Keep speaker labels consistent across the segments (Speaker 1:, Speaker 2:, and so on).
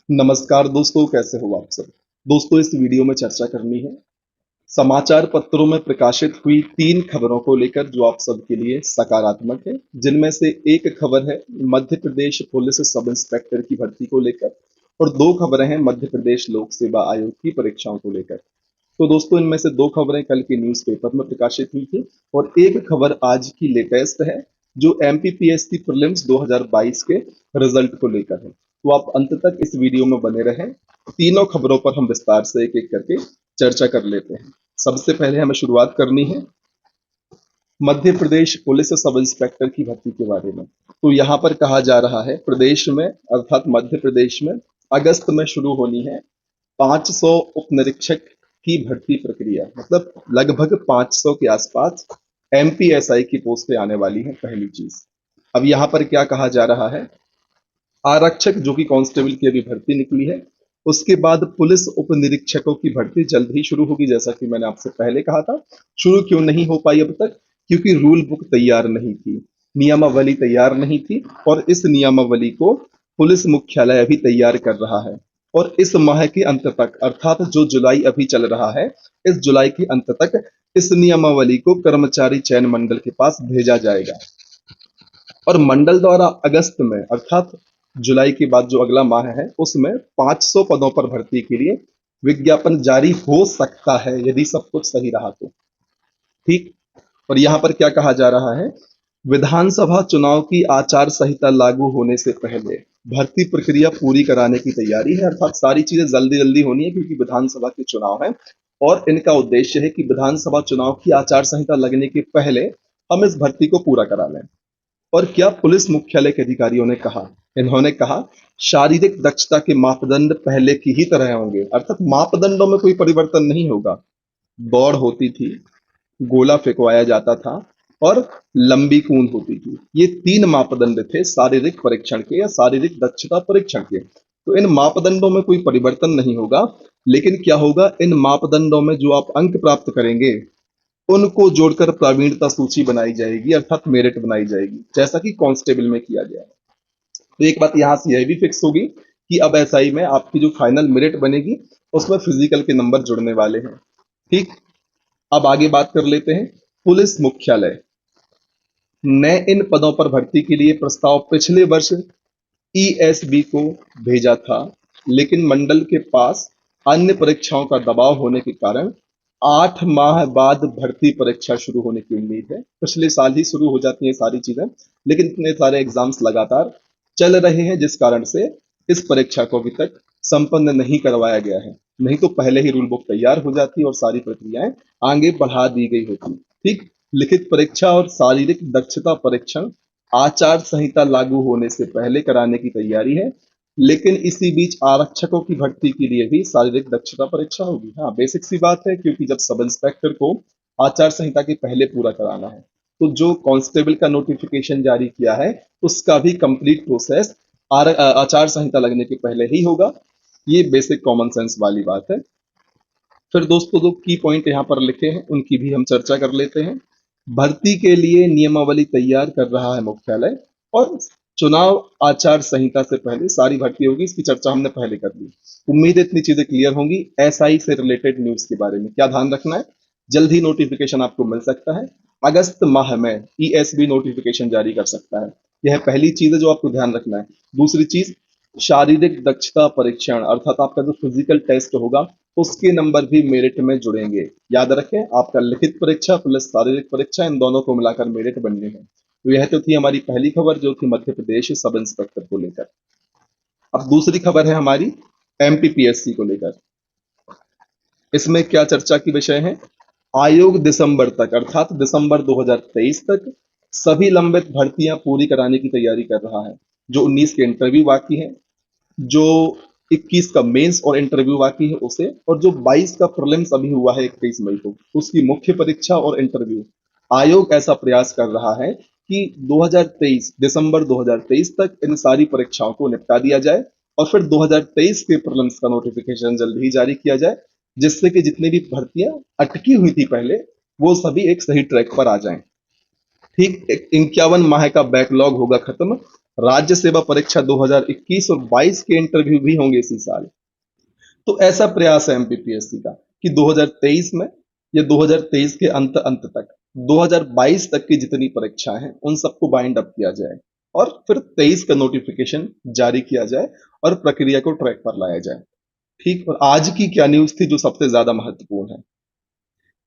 Speaker 1: नमस्कार दोस्तों, कैसे हो आप सब। दोस्तों, इस वीडियो में चर्चा करनी है समाचार पत्रों में प्रकाशित हुई 3 खबरों को लेकर जो आप सबके लिए सकारात्मक है, जिनमें से एक खबर है Madhya Pradesh police sub inspector की भर्ती को लेकर और 2 खबरें हैं मध्य प्रदेश लोक सेवा आयोग की परीक्षाओं को लेकर। तो दोस्तों, इनमें से 2 खबरें कल के न्यूज़पेपर में प्रकाशित हुई थी और एक खबर आज की लेटेस्ट है जो एमपीपीएससी प्रीलिम्स 2022 के रिजल्ट को लेकर है। तो आप अंत तक इस वीडियो में बने रहें। तीनों खबरों पर हम विस्तार से एक एक करके चर्चा कर लेते हैं। सबसे पहले हमें शुरुआत करनी है Madhya Pradesh police sub inspector की भर्ती के बारे में। तो यहाँ पर कहा जा रहा है प्रदेश में अर्थात मध्य प्रदेश में अगस्त में शुरू होनी है 500 उप निरीक्षक की भर्ती प्रक्रिया, मतलब लगभग 500 के आसपास एमपीएसआई की पोस्टें आने वाली हैं। पहली चीज, अब यहाँ पर क्या कहा जा रहा है, आरक्षक जो कि कांस्टेबल की अभी भर्ती निकली है, उसके बाद पुलिस उप निरीक्षकों की भर्ती जल्द ही शुरू होगी। जैसा कि मैंने आपसे पहले कहा था, शुरू क्यों नहीं हो पाई अब तक, क्योंकि रूल बुक तैयार नहीं थी, नियमावली तैयार नहीं थी और इस नियमावली को पुलिस मुख्यालय अभी तैयार कर रहा है और इस माह के अंत तक, अर्थात जो जुलाई अभी चल रहा है, इस जुलाई के अंत तक इस नियमावली को कर्मचारी चयन मंडल के पास भेजा जाएगा और मंडल द्वारा अगस्त में अर्थात जुलाई के बाद जो अगला माह है उसमें 500 पदों पर भर्ती के लिए विज्ञापन जारी हो सकता है यदि सब कुछ सही रहा तो। ठीक। और यहाँ पर क्या कहा जा रहा है, विधानसभा चुनाव की आचार संहिता लागू होने से पहले भर्ती प्रक्रिया पूरी कराने की तैयारी है, अर्थात सारी चीजें जल्दी जल्दी होनी है क्योंकि विधानसभा के चुनाव है और इनका उद्देश्य है कि विधानसभा चुनाव की आचार संहिता लगने के पहले हम इस भर्ती को पूरा करा लें। और क्या पुलिस मुख्यालय के अधिकारियों ने कहा, इन्होंने कहा शारीरिक दक्षता के मापदंड पहले की ही तरह होंगे, अर्थात मापदंडों में कोई परिवर्तन नहीं होगा। दौड़ होती थी, गोला फेंकवाया जाता था और लंबी कूद होती थी, ये 3 मापदंड थे शारीरिक परीक्षण के या शारीरिक दक्षता परीक्षण के। तो इन मापदंडों में कोई परिवर्तन नहीं होगा, लेकिन क्या होगा, इन मापदंडों में जो आप अंक प्राप्त करेंगे उनको जोड़कर प्रावीणता सूची बनाई जाएगी, अर्थात मेरिट बनाई जाएगी, जैसा कि कांस्टेबल में किया गया है। तो एक बात यहां से यह भी फिक्स होगी कि अब एसआई में आपकी जो फाइनल मेरिट बनेगी उसमें फिजिकल के नंबर जुड़ने वाले हैं। ठीक। अब आगे बात कर लेते हैं पुलिस मुख्यालय ने इन पदों पर भर्ती के लिए प्रस्ताव पिछले वर्ष ईएसबी को भेजा था, लेकिन मंडल के पास अन्य परीक्षाओं का दबाव होने के कारण 8 माह बाद भर्ती परीक्षा शुरू होने की उम्मीद है। पिछले साल ही शुरू हो जाती हैं सारी चीजें, लेकिन इतने सारे एग्जाम्स लगातार चल रहे हैं जिस कारण से इस परीक्षा को अभी तक संपन्न नहीं करवाया गया है। नहीं तो पहले ही रूल बुक तैयार हो जाती और सारी प्रक्रियाएं आगे बढ़ा दी गई होती। ठीक। लिखित परीक्षा और शारीरिक दक्षता परीक्षण आचार संहिता लागू होने से पहले कराने की तैयारी है, लेकिन इसी बीच आरक्षकों की भर्ती के लिए भी शारीरिक दक्षता परीक्षा होगी। हाँ, बेसिक सी बात है क्योंकि जब सब इंस्पेक्टर को आचार संहिता के पहले पूरा कराना है तो जो कांस्टेबल का नोटिफिकेशन जारी किया है उसका भी कंप्लीट प्रोसेस आचार संहिता लगने के पहले ही होगा। ये बेसिक कॉमन सेंस वाली बात है। फिर दोस्तों, दो की पॉइंट यहाँ पर लिखे हैं उनकी भी हम चर्चा कर लेते हैं। भर्ती के लिए नियमावली तैयार कर रहा है मुख्यालय और चुनाव आचार संहिता से पहले सारी भर्ती होगी, इसकी चर्चा हमने पहले कर ली। उम्मीद है इतनी चीजें क्लियर होंगी। एसआई से रिलेटेड न्यूज के बारे में क्या ध्यान रखना है, जल्द ही नोटिफिकेशन आपको मिल सकता है। अगस्त माह में ईएसबी नोटिफिकेशन जारी कर सकता है, यह पहली चीज है जो आपको ध्यान रखना है। दूसरी चीज, शारीरिक दक्षता परीक्षण अर्थात आपका जो फिजिकल टेस्ट होगा उसके नंबर भी मेरिट में जुड़ेंगे। याद रखें, आपका लिखित परीक्षा प्लस शारीरिक परीक्षा इन दोनों को मिलाकर मेरिट बनने हैं। तो यह तो थी हमारी पहली खबर जो थी मध्य प्रदेश सब इंस्पेक्टर को लेकर। अब दूसरी खबर है हमारी एमपीपीएससी को लेकर। इसमें क्या चर्चा की विषय है, आयोग दिसंबर तक अर्थात दिसंबर 2023 तक सभी लंबित भर्तियां पूरी कराने की तैयारी कर रहा है। जो 19 के इंटरव्यू बाकी है, जो 21 का मेंस और इंटरव्यू बाकी है उसे, और जो 22 का प्रीलिम्स अभी हुआ है 21 मई को, उसकी मुख्य परीक्षा और इंटरव्यू। आयोग ऐसा प्रयास कर रहा है कि 2023 दिसंबर 2023 तक इन सारी परीक्षाओं को निपटा दिया जाए और फिर 2023 के प्रीलिम्स का नोटिफिकेशन जल्द ही जारी किया जाए, जिससे कि जितनी भी भर्तियां अटकी हुई थी पहले वो सभी एक सही ट्रैक पर आ जाएं। ठीक। 51 माह का बैकलॉग होगा खत्म राज्य सेवा परीक्षा 2021 और 22 के इंटरव्यू भी होंगे इसी साल। तो ऐसा प्रयास है एमपीपीएससी का कि 2023 में या 2023 के अंत तक 2022 तक की जितनी परीक्षाएं हैं उन सबको बाइंड अप किया जाए और फिर 23 का नोटिफिकेशन जारी किया जाए और प्रक्रिया को ट्रैक पर लाया जाए। ठीक, और आज की क्या न्यूज थी जो सबसे ज्यादा महत्वपूर्ण है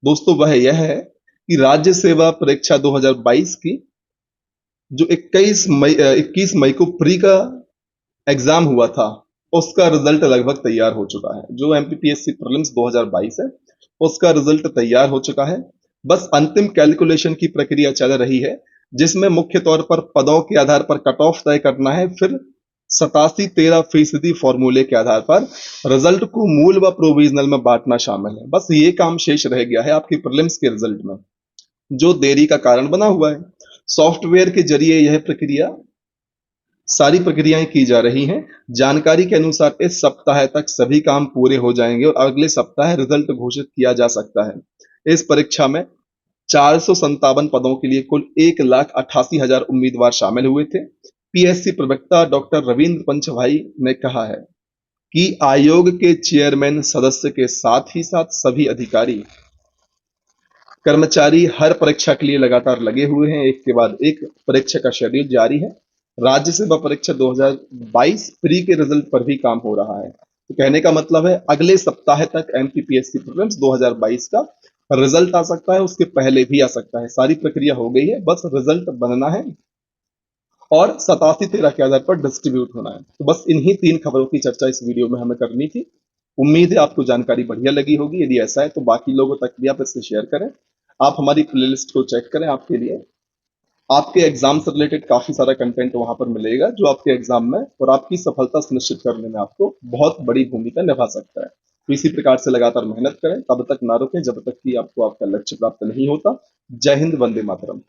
Speaker 1: दोस्तों, वह यह है कि राज्य सेवा परीक्षा 2022 की जो 21 मई को प्री का एग्जाम हुआ था उसका रिजल्ट लगभग तैयार हो चुका है। जो एमपीपीएससी प्रीलिम्स 2022 है उसका रिजल्ट तैयार हो चुका है। बस अंतिम कैलकुलेशन की प्रक्रिया चल रही है जिसमें मुख्य तौर पर पदों के आधार पर कट ऑफ तय करना है, फिर 87-13% फॉर्मूले के आधार पर रिजल्ट को मूल व प्रोविजनल में बांटना शामिल है। बस ये काम शेष रह गया है आपकी प्रीलिम्स के रिजल्ट में, जो देरी का कारण बना हुआ है। सॉफ्टवेयर के जरिए यह प्रक्रिया सारी प्रक्रियाएं की जा रही हैं। जानकारी के अनुसार इस सप्ताह तक सभी काम पूरे हो जाएंगे और अगले सप्ताह रिजल्ट घोषित किया जा सकता है। इस परीक्षा में 457 पदों के लिए कुल 1,88,000 उम्मीदवार शामिल हुए थे। पीएससी प्रवक्ता डॉक्टर रविंद्र पंचभाई ने कहा है कि आयोग के चेयरमैन सदस्य के साथ ही साथ सभी अधिकारी कर्मचारी हर परीक्षा के लिए लगातार लगे हुए हैं। एक के बाद एक परीक्षा का शेड्यूल जारी है। राज्य सेवा परीक्षा 2022 प्री के रिजल्ट पर भी काम हो रहा है। तो कहने का मतलब है अगले सप्ताह तक एमपीपीएससी प्रीलिम्स 2022 का रिजल्ट आ सकता है, उसके पहले भी आ सकता है। सारी प्रक्रिया हो गई है, बस रिजल्ट बनना है और 87-13 के आधार पर डिस्ट्रीब्यूट होना है। तो बस इन्हीं 3 खबरों की चर्चा इस वीडियो में हमें करनी थी। उम्मीद है आपको जानकारी बढ़िया लगी होगी। यदि ऐसा है तो बाकी लोगों तक भी आप इसे शेयर करें। आप हमारी प्लेलिस्ट को चेक करें, आपके लिए आपके एग्जाम से रिलेटेड काफी सारा कंटेंट वहां पर मिलेगा जो आपके एग्जाम में और आपकी सफलता सुनिश्चित करने में आपको बहुत बड़ी भूमिका निभा सकता है। तो इसी प्रकार से लगातार मेहनत करें, तब तक ना रुकें जब तक कि आपको आपका लक्ष्य प्राप्त नहीं होता। जय हिंद, वंदे मातरम।